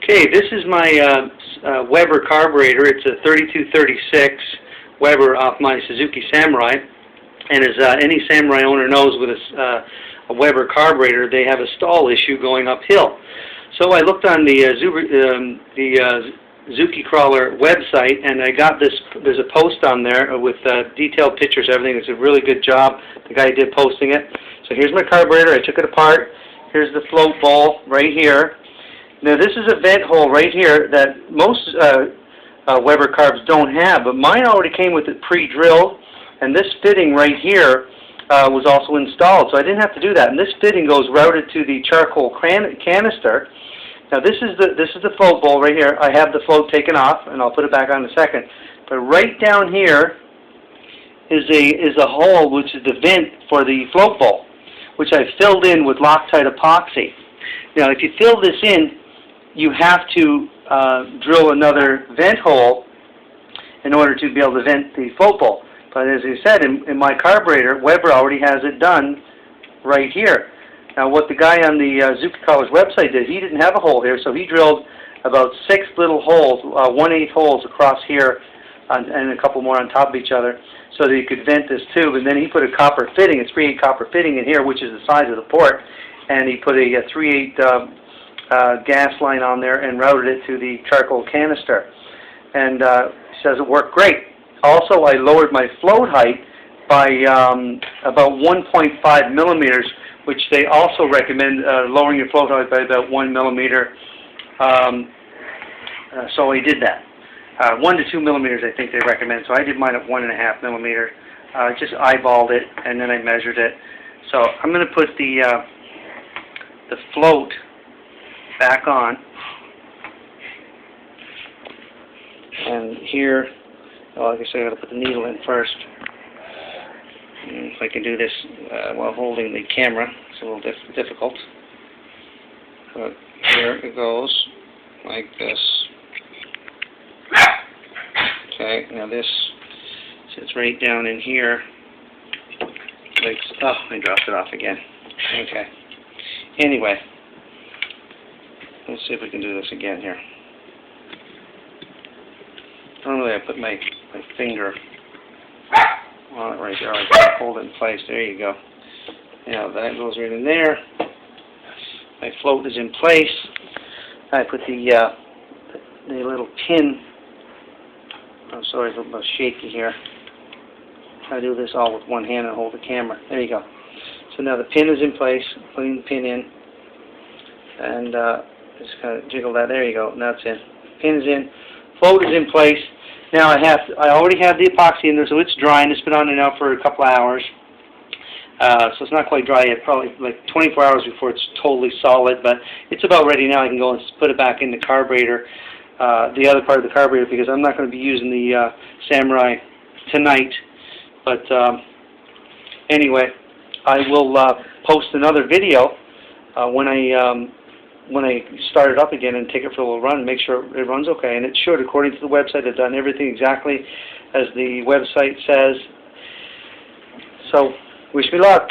Okay, this is my Weber carburetor. It's a 3236 Weber off my Suzuki Samurai. And as any Samurai owner knows, with a Weber carburetor, they have a stall issue going uphill. So I looked on the Zuki Crawler website, and I got this. There's a post on there with detailed pictures, everything. It's a really good job. The guy did posting it. So here's my carburetor. I took it apart. Here's the float bowl right here. Now this is a vent hole right here that most Weber carbs don't have, but mine already came with it pre-drilled, and this fitting right here was also installed, so I didn't have to do that. And this fitting goes routed to the charcoal canister. Now this is the float bowl right here. I have the float taken off, and I'll put it back on in a second. But right down here is a hole, which is the vent for the float bowl, which I filled in with Loctite epoxy. Now if you fill this in, you have to drill another vent hole in order to be able to vent the float bowl. But as I said, in my carburetor, Weber already has it done right here. Now what the guy on the Zuki Crawler's website did, he didn't have a hole here, so he drilled about 6 little holes, 1/8 holes across here, and a couple more on top of each other, so that he could vent this tube. And then he put a copper fitting, a 3/8 copper fitting in here, which is the size of the port, and he put a 3/8 gas line on there and routed it to the charcoal canister. And he says it worked great. Also, I lowered my float height by about 1.5 millimeters, which they also recommend lowering your float height by about 1 millimeter. So I did that. 1 to 2 millimeters, I think they recommend. So I did mine at 1.5 millimeter. Just eyeballed it, and then I measured it. So I'm going to put the float back on, and here, well, I guess I got to put the needle in first. And if I can do this while holding the camera, it's a little difficult. But here it goes, like this. Okay, now this sits right down in here. Like, oh, I dropped it off again. Okay. Anyway. Let's see if we can do this again here. Normally I put my finger on it right there. I can hold it in place. There you go. Now that goes right in there. My float is in place. I put the little pin. I'm sorry, it's a little shaky here. I do this all with one hand and hold the camera. There you go. So now the pin is in place. Putting the pin in. And just kind of jiggle that. There you go. Now it's in. Pin's in. Float is in place. Now I already have the epoxy in there, so it's drying. It's been on there now for a couple of hours. So it's not quite dry yet. Probably like 24 hours before it's totally solid, but it's about ready now. I can go and put it back in the carburetor, the other part of the carburetor, because I'm not going to be using the Samurai tonight. But anyway, I will post another video when I start it up again and take it for a little run and make sure it runs okay. And it should, according to the website. I've done everything exactly as the website says. So, wish me luck.